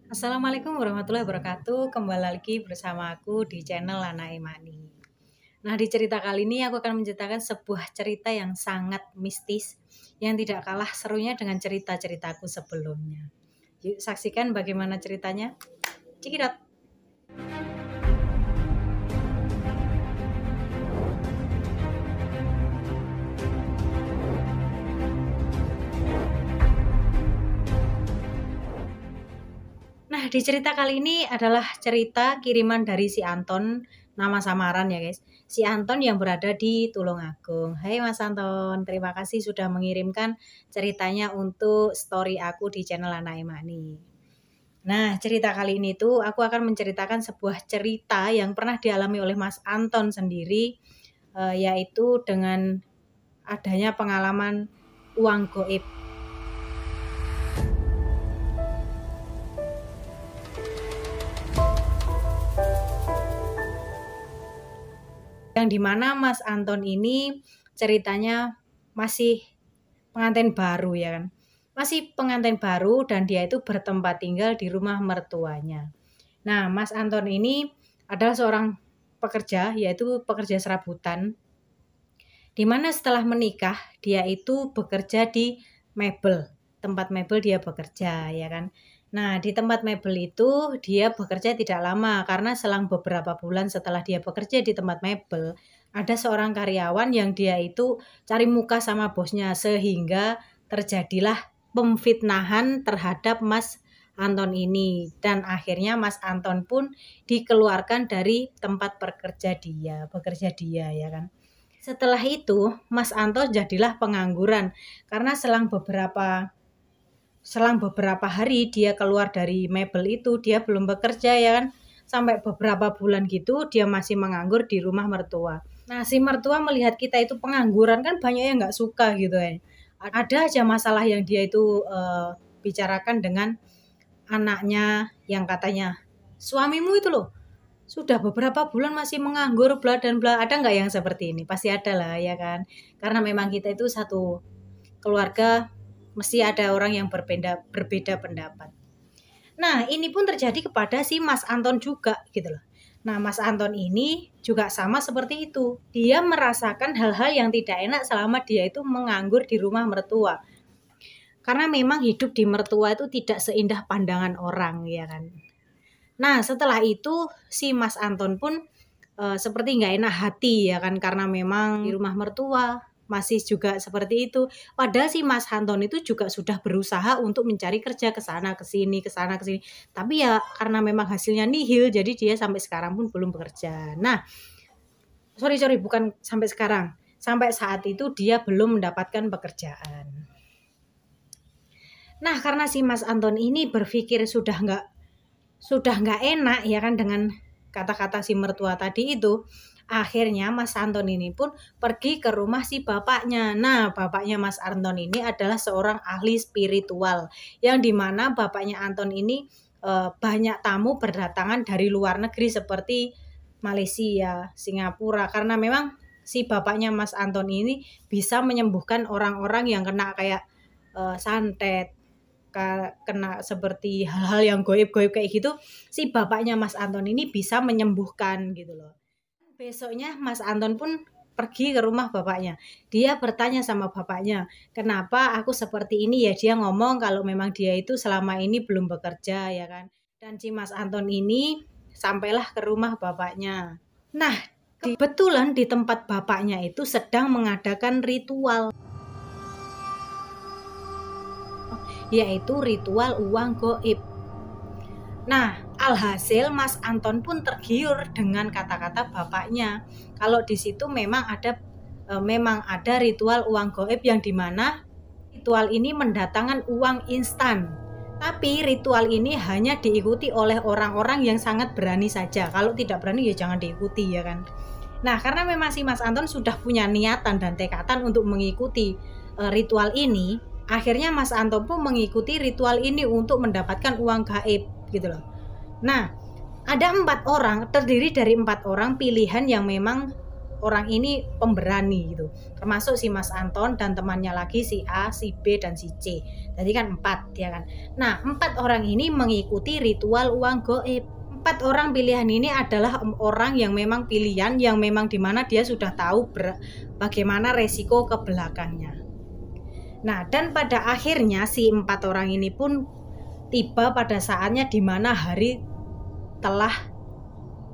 Assalamualaikum warahmatullahi wabarakatuh. Kembali lagi bersama aku di channel Lana Imani. Nah, di cerita kali ini aku akan menceritakan sebuah cerita yang sangat mistis yang tidak kalah serunya dengan cerita-ceritaku sebelumnya. Yuk saksikan bagaimana ceritanya. Cikidot. Nah, di cerita kali ini adalah cerita kiriman dari si Anton, nama samaran ya guys. Si Anton yang berada di Tulungagung. Hai Mas Anton, terima kasih sudah mengirimkan ceritanya untuk story aku di channel Lana Imani. Nah, cerita kali ini tuh aku akan menceritakan sebuah cerita yang pernah dialami oleh Mas Anton sendiri, yaitu dengan adanya pengalaman uang goib. Yang dimana Mas Anton ini ceritanya masih pengantin baru ya kan. Masih pengantin baru dan dia itu bertempat tinggal di rumah mertuanya. Nah, Mas Anton ini adalah seorang pekerja, yaitu pekerja serabutan. Dimana setelah menikah, dia itu bekerja di mebel. Tempat mebel dia bekerja ya kan. Nah, di tempat mebel itu dia bekerja tidak lama karena selang beberapa bulan setelah dia bekerja di tempat mebel, ada seorang karyawan yang dia itu cari muka sama bosnya sehingga terjadilah pemfitnahan terhadap Mas Anton ini dan akhirnya Mas Anton pun dikeluarkan dari tempat bekerja dia ya kan. Setelah itu Mas Anton jadilah pengangguran karena selang beberapa hari dia keluar dari mebel itu, dia belum bekerja ya kan. Sampai beberapa bulan gitu dia masih menganggur di rumah mertua. Nah, si mertua melihat kita itu pengangguran kan banyak yang nggak suka gitu ya. Ada aja masalah yang dia itu bicarakan dengan anaknya yang katanya, suamimu itu loh sudah beberapa bulan masih menganggur bla dan bla. Ada nggak yang seperti ini? Pasti ada lah ya kan. Karena memang kita itu satu keluarga, mesti ada orang yang berbeda pendapat. Nah, ini pun terjadi kepada si Mas Anton juga gitu loh. Nah, Mas Anton ini juga sama seperti itu. Dia merasakan hal-hal yang tidak enak selama dia itu menganggur di rumah mertua. Karena memang hidup di mertua itu tidak seindah pandangan orang ya kan. Nah, setelah itu si Mas Anton pun seperti nggak enak hati ya kan, karena memang di rumah mertua masih juga seperti itu. Padahal si Mas Anton itu juga sudah berusaha untuk mencari kerja ke sana ke sini ke sana ke sini. Tapi ya karena memang hasilnya nihil, jadi dia sampai sekarang pun belum bekerja. Nah, sorry bukan sampai sekarang. Sampai saat itu dia belum mendapatkan pekerjaan. Nah, karena si Mas Anton ini berpikir sudah nggak enak ya kan dengan kata-kata si mertua tadi itu, akhirnya Mas Anton ini pun pergi ke rumah si bapaknya. Nah, bapaknya Mas Anton ini adalah seorang ahli spiritual yang dimana bapaknya Anton ini banyak tamu berdatangan dari luar negeri seperti Malaysia, Singapura, karena memang si bapaknya Mas Anton ini bisa menyembuhkan orang-orang yang kena kayak santet, kena seperti hal-hal yang goib-goib kayak gitu. Si bapaknya Mas Anton ini bisa menyembuhkan gitu loh. Besoknya Mas Anton pun pergi ke rumah bapaknya. Dia bertanya sama bapaknya, kenapa aku seperti ini ya. Dia ngomong kalau memang dia itu selama ini belum bekerja ya kan. Dan si Mas Anton ini sampailah ke rumah bapaknya. Nah, kebetulan di tempat bapaknya itu sedang mengadakan ritual, yaitu ritual uang goib. Nah, alhasil Mas Anton pun tergiur dengan kata-kata bapaknya. Kalau di situ memang ada ritual uang goib yang dimana ritual ini mendatangkan uang instan. Tapi ritual ini hanya diikuti oleh orang-orang yang sangat berani saja. Kalau tidak berani ya jangan diikuti ya kan. Nah, karena memang si Mas Anton sudah punya niatan dan tekatan untuk mengikuti ritual ini, akhirnya Mas Anton pun mengikuti ritual ini untuk mendapatkan uang gaib gitu loh. Nah, ada 4 orang, terdiri dari 4 orang pilihan yang memang orang ini pemberani gitu, termasuk si Mas Anton dan temannya lagi si A, si B, dan si C. Jadi kan 4 ya kan. Nah 4 orang ini mengikuti ritual uang goib. 4 orang pilihan ini adalah orang yang memang pilihan, yang memang dimana dia sudah tahu bagaimana resiko ke belakangnya. Nah dan pada akhirnya si 4 orang ini pun tiba pada saatnya dimana hari telah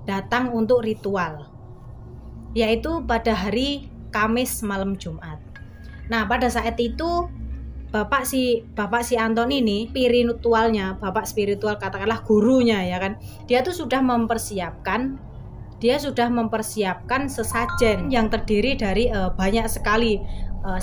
datang untuk ritual, yaitu pada hari Kamis malam Jumat. Nah pada saat itu bapak si Anton ini spiritualnya, bapak spiritual katakanlah gurunya ya kan, dia tuh sudah mempersiapkan sesajen yang terdiri dari banyak sekali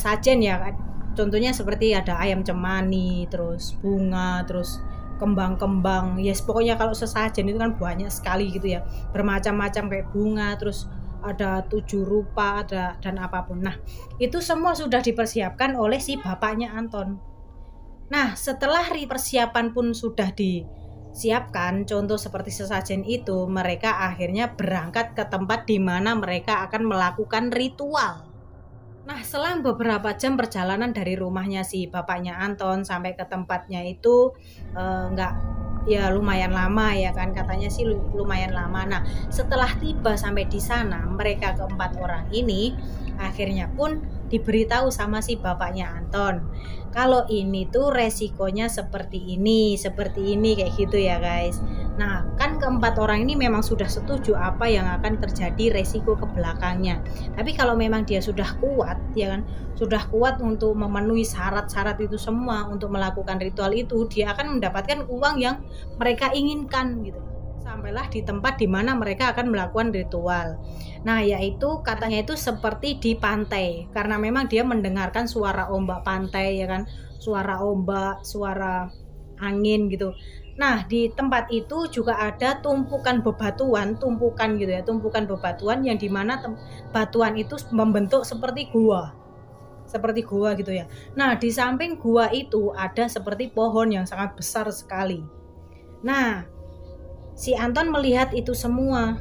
sajen ya kan. Contohnya seperti ada ayam cemani, terus bunga, terus kembang-kembang, yes pokoknya kalau sesajen itu kan banyak sekali gitu ya, bermacam-macam kayak bunga, terus ada 7 rupa, ada dan apapun. Nah itu semua sudah dipersiapkan oleh si bapaknya Anton. Nah setelah persiapan pun sudah disiapkan, contoh seperti sesajen itu, mereka akhirnya berangkat ke tempat di mana mereka akan melakukan ritual. Nah selang beberapa jam perjalanan dari rumahnya si bapaknya Anton sampai ke tempatnya itu ya lumayan lama ya kan, katanya sih lumayan lama. Nah setelah tiba sampai di sana, mereka keempat orang ini akhirnya pun diberitahu sama si bapaknya Anton kalau ini tuh resikonya seperti ini kayak gitu ya guys. Nah kan keempat orang ini memang sudah setuju apa yang akan terjadi resiko ke belakangnya. Tapi kalau memang dia sudah kuat ya kan, sudah kuat untuk memenuhi syarat-syarat itu semua untuk melakukan ritual itu, dia akan mendapatkan uang yang mereka inginkan gitu. Sampailah di tempat di mana mereka akan melakukan ritual. Nah yaitu katanya itu seperti di pantai, karena memang dia mendengarkan suara ombak pantai ya kan, suara ombak, suara angin gitu. Nah di tempat itu juga ada tumpukan bebatuan yang dimana batuan itu membentuk seperti gua gitu ya. Nah di samping gua itu ada seperti pohon yang sangat besar sekali. Nah si Anton melihat itu semua.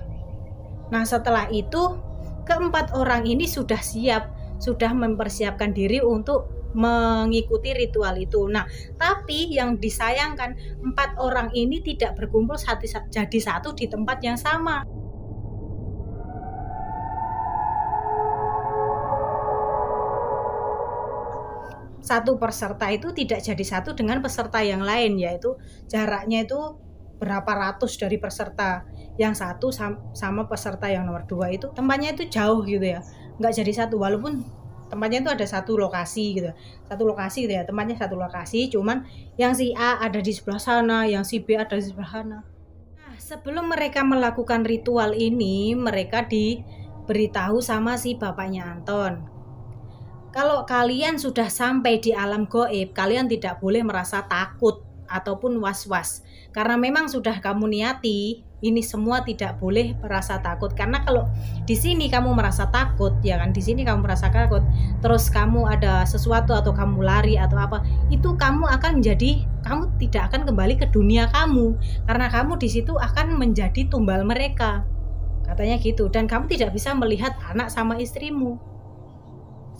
Nah setelah itu keempat orang ini sudah mempersiapkan diri untuk mengikuti ritual itu. Nah tapi yang disayangkan, 4 orang ini tidak berkumpul jadi satu di tempat yang sama. Satu peserta itu tidak jadi satu dengan peserta yang lain, yaitu jaraknya itu berapa ratus dari peserta yang satu sama peserta yang nomor 2 itu tempatnya itu jauh gitu ya, nggak jadi satu, walaupun tempatnya itu ada satu lokasi gitu ya, tempatnya satu lokasi, cuman yang si A ada di sebelah sana, yang si B ada di sebelah sana. Nah sebelum mereka melakukan ritual ini, mereka diberitahu sama si bapaknya Anton, kalau kalian sudah sampai di alam gaib, kalian tidak boleh merasa takut ataupun was-was, karena memang sudah kamu niati ini semua, tidak boleh merasa takut. Karena kalau di sini kamu merasa takut ya kan, terus kamu ada sesuatu atau kamu lari atau apa, itu kamu tidak akan kembali ke dunia kamu, karena kamu di situ akan menjadi tumbal mereka, katanya gitu. Dan kamu tidak bisa melihat anak sama istrimu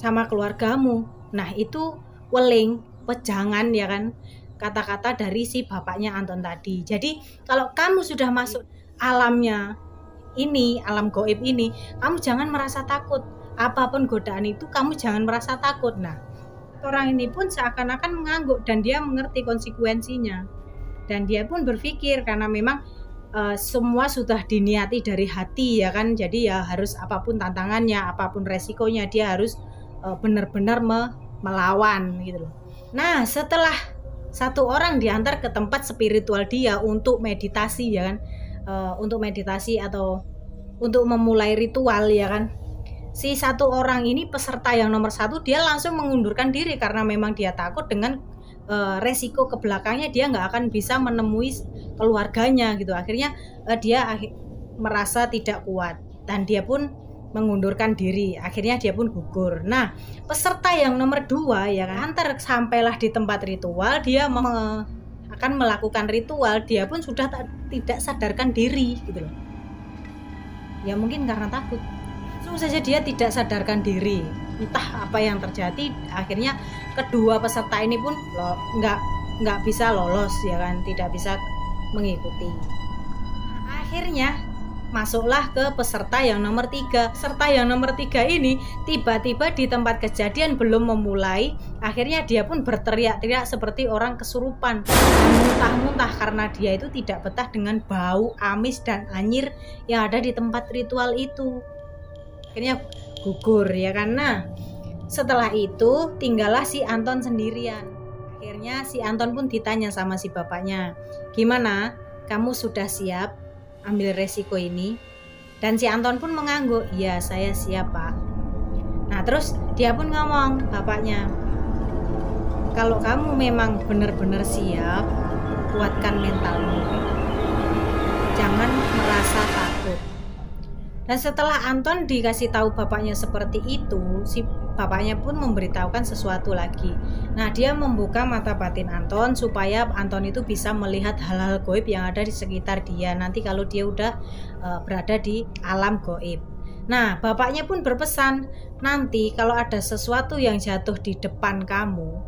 sama keluargamu. Nah itu wejangan ya kan, kata-kata dari si bapaknya Anton tadi. Jadi kalau kamu sudah masuk alamnya ini, alam gaib ini, kamu jangan merasa takut. Apapun godaan itu kamu jangan merasa takut. Nah orang ini pun seakan-akan mengangguk dan dia mengerti konsekuensinya, dan dia pun berpikir karena memang semua sudah diniati dari hati ya kan, jadi ya harus apapun tantangannya, apapun resikonya, dia harus benar-benar melawan gitu loh. Nah setelah satu orang diantar ke tempat spiritual dia untuk meditasi ya kan, untuk meditasi atau untuk memulai ritual ya kan, si satu orang ini peserta yang nomor 1 dia langsung mengundurkan diri karena memang dia takut dengan resiko ke belakangnya, dia nggak akan bisa menemui keluarganya gitu. Akhirnya dia merasa tidak kuat dan dia pun mengundurkan diri, akhirnya dia pun gugur. Nah peserta yang nomor 2 ya kan, antar sampailah di tempat ritual, dia akan melakukan ritual, dia pun sudah tidak sadarkan diri gitu loh ya, mungkin karena takut. langsung saja dia tidak sadarkan diri. Entah apa yang terjadi, akhirnya kedua peserta ini pun nggak bisa lolos ya kan, tidak bisa mengikuti. Akhirnya masuklah ke peserta yang nomor 3. Peserta yang nomor 3 ini tiba-tiba di tempat kejadian belum memulai, akhirnya dia pun berteriak-teriak seperti orang kesurupan, muntah-muntah karena dia itu tidak betah dengan bau amis dan anyir yang ada di tempat ritual itu. Akhirnya gugur ya kan. Nah, setelah itu tinggallah si Anton sendirian. Akhirnya si Anton pun ditanya sama si bapaknya, "Gimana? Kamu sudah siap ambil resiko ini?" Dan si Anton pun mengangguk, "Iya, saya siap, Pak." Nah, terus dia pun ngomong, bapaknya, "Kalau kamu memang benar-benar siap, kuatkan mentalmu. Jangan merasa takut." Dan setelah Anton dikasih tahu bapaknya seperti itu, si bapaknya pun memberitahukan sesuatu lagi. Nah, dia membuka mata batin Anton supaya Anton itu bisa melihat hal-hal gaib yang ada di sekitar dia nanti kalau dia udah berada di alam gaib. Nah, bapaknya pun berpesan, nanti kalau ada sesuatu yang jatuh di depan kamu,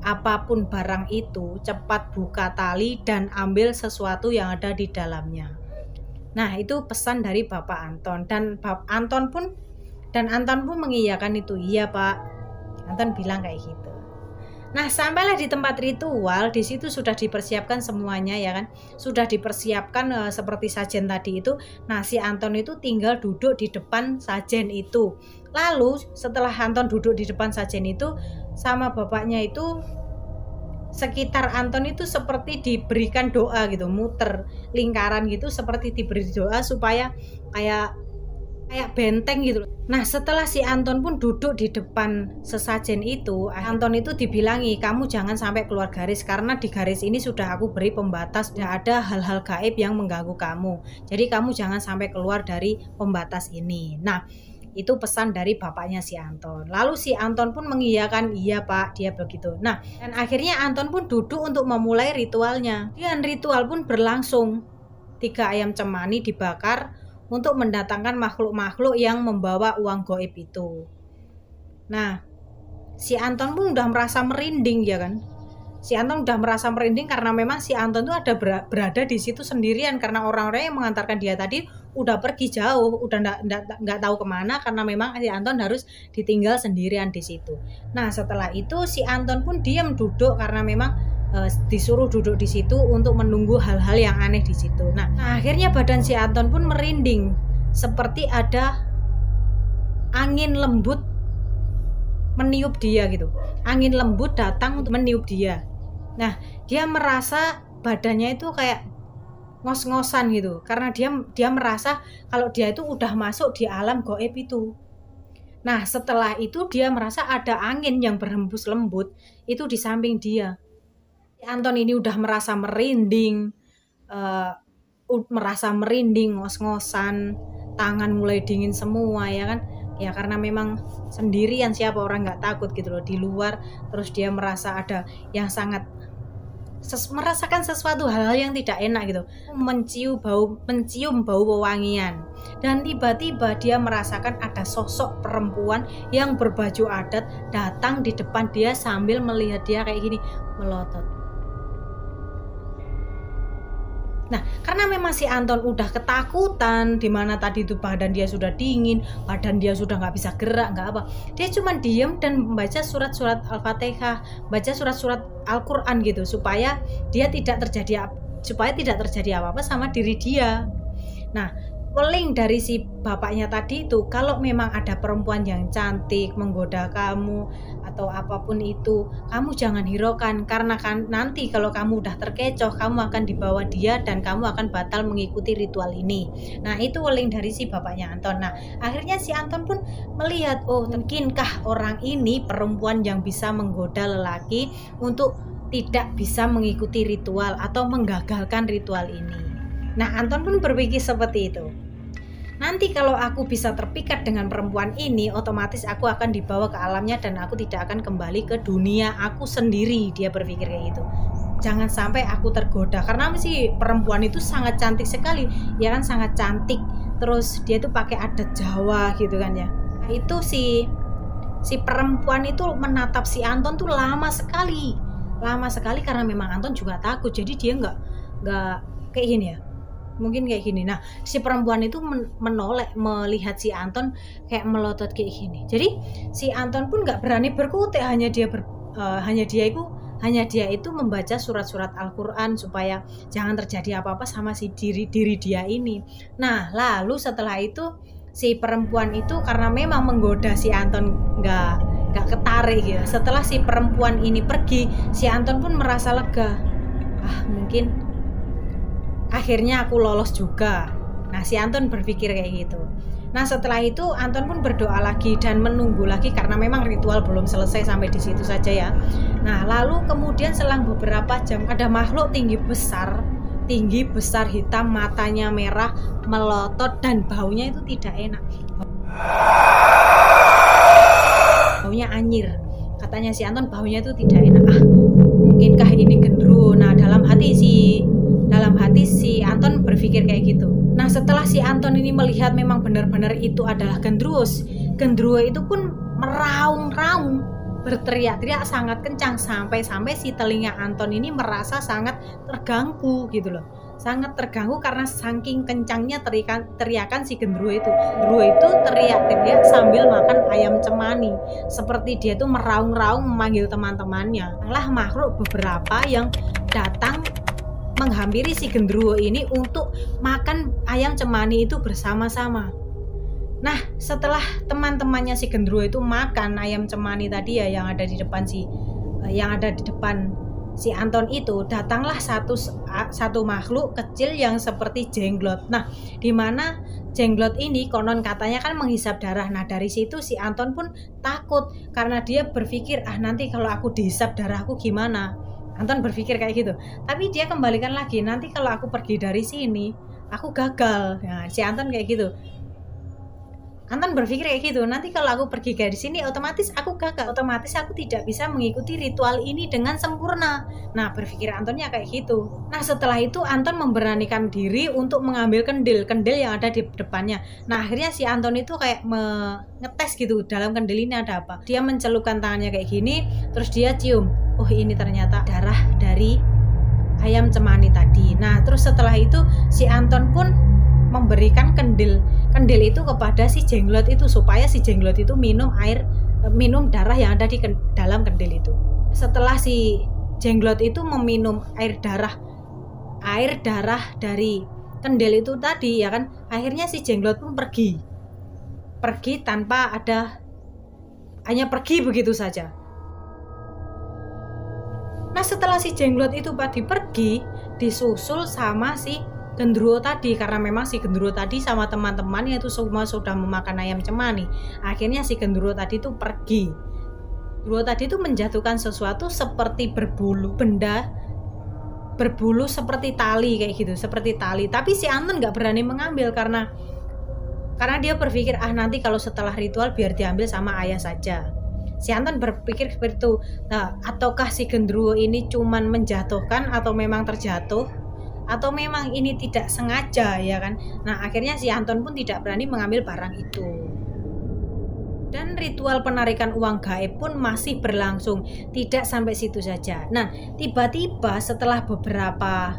apapun barang itu, cepat buka tali dan ambil sesuatu yang ada di dalamnya. Nah, itu pesan dari Bapak Anton, dan Anton pun mengiyakan itu. "Iya, Pak." Anton bilang kayak gitu. Nah, sampailah di tempat ritual, di situ sudah dipersiapkan semuanya ya kan. Sudah dipersiapkan seperti sajen tadi itu. Nah, si Anton itu tinggal duduk di depan sajen itu. Lalu setelah Anton duduk di depan sajen itu, sama bapaknya itu sekitar Anton itu seperti diberikan doa gitu, muter lingkaran gitu, seperti diberi doa supaya kayak benteng gitu. Nah, setelah si Anton pun duduk di depan sesajen itu, Anton itu dibilangi, "Kamu jangan sampai keluar garis, karena di garis ini sudah aku beri pembatas, tidak ada hal-hal gaib yang mengganggu kamu. Jadi kamu jangan sampai keluar dari pembatas ini." Nah, itu pesan dari bapaknya si Anton. Lalu si Anton pun mengiyakan, "Iya, Pak," dia begitu. Nah, dan akhirnya Anton pun duduk untuk memulai ritualnya. Dan ritual pun berlangsung. 3 ayam cemani dibakar untuk mendatangkan makhluk-makhluk yang membawa uang gaib itu. Nah, si Anton pun udah merasa merinding ya kan. Si Anton udah merasa merinding karena memang si Anton tuh ada berada di situ sendirian karena orang-orang yang mengantarkan dia tadi udah pergi jauh, udah nggak tahu kemana karena memang si Anton harus ditinggal sendirian di situ. Nah, setelah itu si Anton pun diam duduk karena memang disuruh duduk di situ untuk menunggu hal-hal yang aneh di situ. Nah, akhirnya badan si Anton pun merinding seperti ada angin lembut meniup dia gitu. Angin lembut datang untuk meniup dia. Nah, dia merasa badannya itu kayak ngos-ngosan gitu karena dia merasa kalau dia itu udah masuk di alam gaib itu. Nah, setelah itu dia merasa ada angin yang berhembus lembut itu di samping dia. Anton ini udah merasa merinding, ngos-ngosan, tangan mulai dingin semua ya kan. Ya karena memang sendirian, siapa orang nggak takut gitu loh di luar. Terus dia merasa ada yang sangat merasakan sesuatu hal-hal yang tidak enak gitu, mencium bau wewangian, dan tiba-tiba dia merasakan ada sosok perempuan yang berbaju adat datang di depan dia sambil melihat dia kayak gini, melotot. Nah, karena memang si Anton udah ketakutan, dimana tadi itu badan dia sudah dingin, badan dia sudah nggak bisa gerak, nggak apa, dia cuma diem dan membaca surat-surat Al-Fatihah, baca surat-surat Al-Quran gitu, supaya tidak terjadi apa-apa sama diri dia. Nah, weling dari si bapaknya tadi itu, kalau memang ada perempuan yang cantik menggoda kamu atau apapun itu, kamu jangan hiraukan, karena kan nanti kalau kamu udah terkecoh, kamu akan dibawa dia dan kamu akan batal mengikuti ritual ini. Nah, itu weling dari si bapaknya Anton. Nah, akhirnya si Anton pun melihat, oh mungkinkah orang ini perempuan yang bisa menggoda lelaki untuk tidak bisa mengikuti ritual atau menggagalkan ritual ini. Nah, Anton pun berpikir seperti itu. Nanti kalau aku bisa terpikat dengan perempuan ini, otomatis aku akan dibawa ke alamnya dan aku tidak akan kembali ke dunia aku sendiri. Dia berpikir kayak gitu. Jangan sampai aku tergoda, karena si perempuan itu sangat cantik sekali, ya kan, sangat cantik, terus dia tuh pakai adat Jawa gitu kan ya. Nah, itu si perempuan itu menatap si Anton tuh lama sekali karena memang Anton juga takut, jadi dia nggak kayak gini ya, mungkin kayak gini. Nah, si perempuan itu menoleh melihat si Anton kayak melotot kayak gini. Jadi si Anton pun nggak berani berkutik, hanya dia itu membaca surat-surat Al-Quran supaya jangan terjadi apa-apa sama si diri dia ini. Nah, lalu setelah itu si perempuan itu karena memang menggoda si Anton nggak ketarik gitu. Setelah si perempuan ini pergi, si Anton pun merasa lega. Mungkin akhirnya aku lolos juga. Nah, si Anton berpikir kayak gitu. Nah, setelah itu Anton pun berdoa lagi dan menunggu lagi karena memang ritual belum selesai sampai di situ saja ya. Nah, lalu kemudian selang beberapa jam ada makhluk tinggi besar hitam, matanya merah, melotot dan baunya itu tidak enak. Baunya anyir. Katanya si Anton baunya itu tidak enak. Mungkinkah ini gendruwo? Nah, dalam hati si Anton berpikir kayak gitu. Nah, setelah si Anton ini melihat memang benar-benar itu adalah gendruwo itu pun meraung-raung, berteriak-teriak sangat kencang sampai si telinga Anton ini merasa sangat terganggu gitu loh. Sangat terganggu karena saking kencangnya teriakan si gendruwo itu. Gendruwo itu teriak-teriak sambil makan ayam cemani. Seperti dia tuh meraung-raung memanggil teman-temannya. Lah makhluk beberapa yang datang menghampiri si gendruwo ini untuk makan ayam cemani itu bersama-sama. Nah, setelah teman-temannya si gendruwo itu makan ayam cemani tadi ya yang ada di depan si Anton itu, datanglah satu makhluk kecil yang seperti jenglot. Nah, di mana jenglot ini konon katanya kan menghisap darah. Nah, dari situ si Anton pun takut karena dia berpikir, nanti kalau aku dihisap darahku gimana? Anton berpikir kayak gitu. Tapi dia kembalikan lagi, nanti kalau aku pergi dari sini, aku gagal. Nah, si Anton kayak gitu. Anton berpikir kayak gitu, nanti kalau aku pergi dari sini otomatis aku gagal, otomatis aku tidak bisa mengikuti ritual ini dengan sempurna. Nah, berpikir Antonnya kayak gitu. Nah, setelah itu Anton memberanikan diri untuk mengambil kendil yang ada di depannya. Nah, akhirnya si Anton itu kayak ngetes gitu, dalam kendil ini ada apa. Dia mencelupkan tangannya kayak gini, terus dia cium. Oh, ini ternyata darah dari ayam cemani tadi. Nah, terus setelah itu si Anton pun memberikan kendil itu kepada si jenglot itu supaya si jenglot itu minum darah yang ada di dalam kendil itu. Setelah si jenglot itu meminum air darah dari kendil itu tadi ya kan, akhirnya si jenglot pun pergi tanpa hanya pergi begitu saja. Nah, setelah si jenglot itu pergi, disusul sama si gendruwo tadi, karena memang si gendruwo tadi sama teman-temannya itu semua sudah memakan ayam cemani. Akhirnya si gendruwo tadi itu pergi. Gendruwo tadi itu menjatuhkan sesuatu seperti benda berbulu seperti tali kayak gitu, seperti tali. Tapi si Anton nggak berani mengambil karena dia berpikir nanti kalau setelah ritual biar diambil sama ayah saja. Si Anton berpikir seperti itu. Nah, ataukah si gendruwo ini cuman menjatuhkan atau memang terjatuh? Atau memang ini tidak sengaja ya kan. Nah, akhirnya si Anton pun tidak berani mengambil barang itu. Dan ritual penarikan uang gaib pun masih berlangsung, tidak sampai situ saja. Nah, tiba-tiba setelah beberapa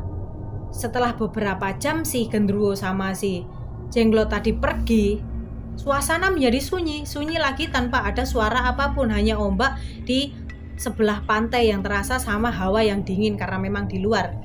jam si gendruwo sama si jenglot tadi pergi, suasana menjadi sunyi lagi tanpa ada suara apapun, hanya ombak di sebelah pantai yang terasa sama hawa yang dingin karena memang di luar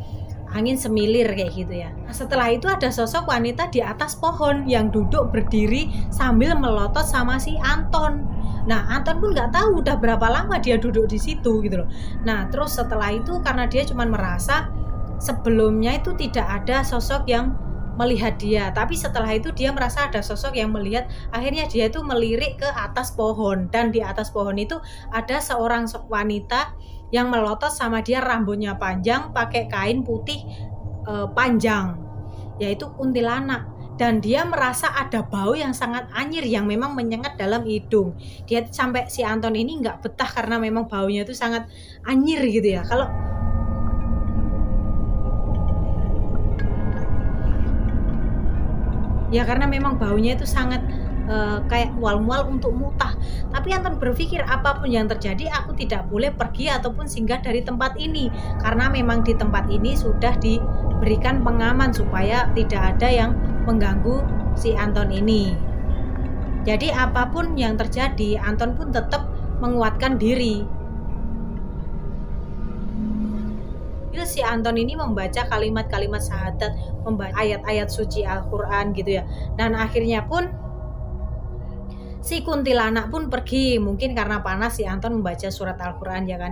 angin semilir kayak gitu ya. Nah, setelah itu ada sosok wanita di atas pohon yang duduk berdiri sambil melotot sama si Anton. Nah, Anton pun nggak tahu udah berapa lama dia duduk di situ gitu loh. Nah, terus setelah itu karena dia cuma merasa sebelumnya itu tidak ada sosok yang melihat dia, tapi setelah itu dia merasa ada sosok yang melihat. Akhirnya dia itu melirik ke atas pohon, dan di atas pohon itu ada seorang wanita yang melotot sama dia, rambutnya panjang, pakai kain putih panjang, yaitu kuntilanak. Dan dia merasa ada bau yang sangat anyir yang memang menyengat dalam hidung. Dia sampai si Anton ini nggak betah karena memang baunya itu sangat anyir gitu ya. Kalau Ya karena memang baunya itu sangat kayak mual-mual untuk muntah. Tapi Anton berpikir apapun yang terjadi aku tidak boleh pergi ataupun singgah dari tempat ini, karena memang di tempat ini sudah diberikan pengaman supaya tidak ada yang mengganggu si Anton ini. Jadi apapun yang terjadi Anton pun tetap menguatkan diri. Si Anton ini membaca kalimat-kalimat syahadat, membaca ayat-ayat suci Al-Quran gitu ya. Dan akhirnya pun si kuntilanak pun pergi, mungkin karena panas si Anton membaca surat Al-Quran ya kan.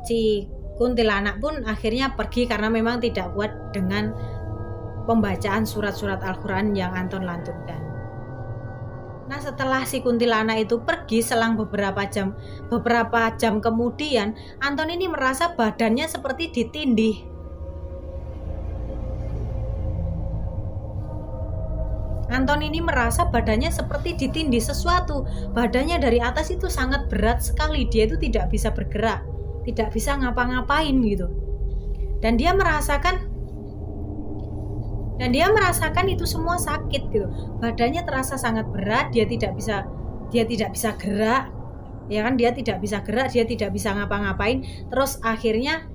Si kuntilanak pun akhirnya pergi karena memang tidak kuat dengan pembacaan surat-surat Al-Quran yang Anton lantunkan. Nah setelah si kuntilanak itu pergi, selang beberapa jam kemudian Anton ini merasa badannya seperti ditindih. Anton ini merasa badannya seperti ditindih sesuatu. Badannya dari atas itu sangat berat sekali. Dia itu tidak bisa bergerak, tidak bisa ngapa-ngapain gitu. Dan dia merasakan itu semua sakit gitu. Badannya terasa sangat berat, dia tidak bisa gerak. Ya kan, dia tidak bisa gerak, dia tidak bisa ngapa-ngapain. Terus akhirnya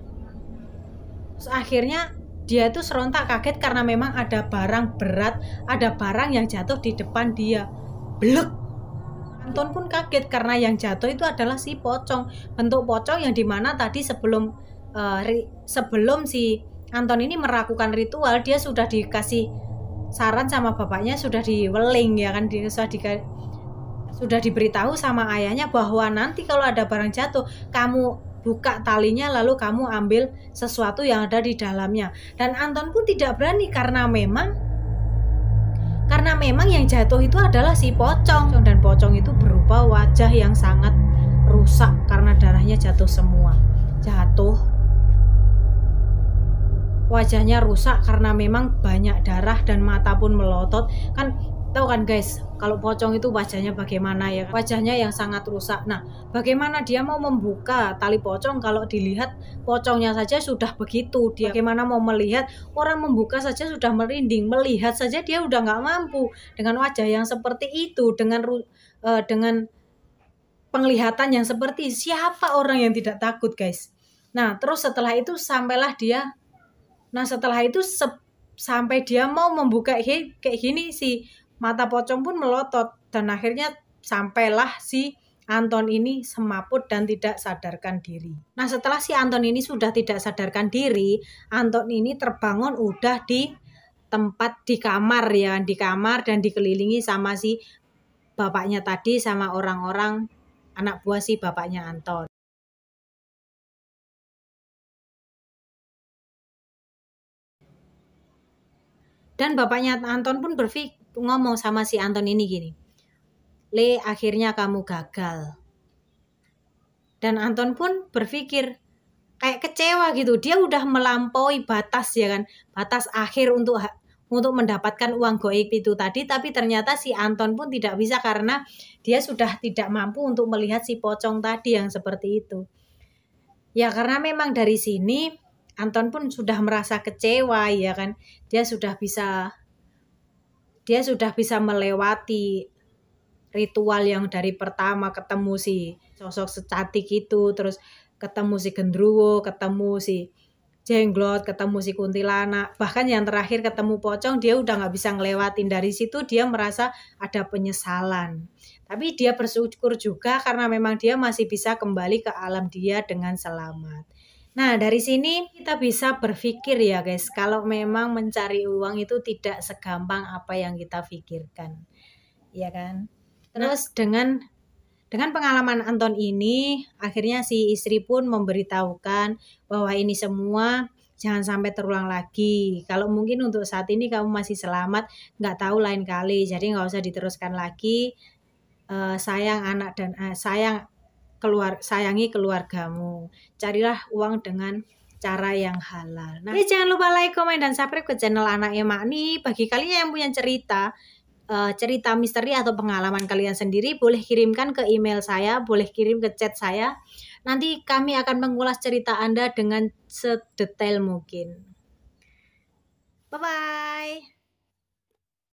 dia tuh serontak kaget karena memang ada barang berat, ada barang yang jatuh di depan dia. Blek. Anton pun kaget karena yang jatuh itu adalah si pocong. Bentuk pocong yang dimana tadi sebelum si Anton ini melakukan ritual, dia sudah dikasih saran sama bapaknya, sudah diweling ya kan, sudah diberitahu sama ayahnya bahwa nanti kalau ada barang jatuh, kamu buka talinya lalu kamu ambil sesuatu yang ada di dalamnya. Dan Anton pun tidak berani karena memang yang jatuh itu adalah si pocong, dan pocong itu berupa wajah yang sangat rusak karena darahnya jatuh semua. Wajahnya rusak karena memang banyak darah dan mata pun melotot. Kan tahu kan guys, kalau pocong itu wajahnya bagaimana ya, wajahnya yang sangat rusak. Nah bagaimana dia mau membuka tali pocong kalau dilihat pocongnya saja sudah begitu, dia bagaimana mau melihat, orang membuka saja sudah merinding, melihat saja dia udah nggak mampu dengan wajah yang seperti itu, dengan penglihatan yang seperti, siapa orang yang tidak takut guys. Nah terus setelah itu sampai dia mau membuka kayak gini, si mata pocong pun melotot, dan akhirnya sampailah si Anton ini semaput dan tidak sadarkan diri. Nah setelah si Anton ini sudah tidak sadarkan diri, Anton ini terbangun udah di tempat di kamar ya, di kamar dan dikelilingi sama si bapaknya tadi, sama orang-orang anak buah si bapaknya Anton. Dan bapaknya Anton pun ngomong sama si Anton ini gini, "Le, akhirnya kamu gagal." Dan Anton pun berpikir kayak kecewa gitu, dia udah melampaui batas ya kan, batas akhir untuk mendapatkan uang goib itu tadi, tapi ternyata si Anton pun tidak bisa karena dia sudah tidak mampu untuk melihat si pocong tadi yang seperti itu. Ya karena memang dari sini Anton pun sudah merasa kecewa ya kan, dia sudah bisa melewati ritual yang dari pertama ketemu si sosok secantik itu, terus ketemu si gendruwo, ketemu si jenglot, ketemu si kuntilanak, bahkan yang terakhir ketemu pocong, dia udah nggak bisa ngelewatin. Dari situ dia merasa ada penyesalan, tapi dia bersyukur juga karena memang dia masih bisa kembali ke alam dia dengan selamat. Nah dari sini kita bisa berpikir ya guys, kalau memang mencari uang itu tidak segampang apa yang kita pikirkan, ya kan. Terus dengan pengalaman Anton ini, akhirnya si istri pun memberitahukan bahwa ini semua jangan sampai terulang lagi. Kalau mungkin untuk saat ini kamu masih selamat, nggak tahu lain kali, jadi nggak usah diteruskan lagi. Sayang anak dan sayangi keluargamu. Carilah uang dengan cara yang halal. Nah, jangan lupa like, komen, dan subscribe ke channel Anaknya Makni. Bagi kalian yang punya cerita misteri atau pengalaman kalian sendiri, boleh kirimkan ke email saya, boleh kirim ke chat saya. Nanti kami akan mengulas cerita Anda dengan sedetail mungkin. Bye-bye.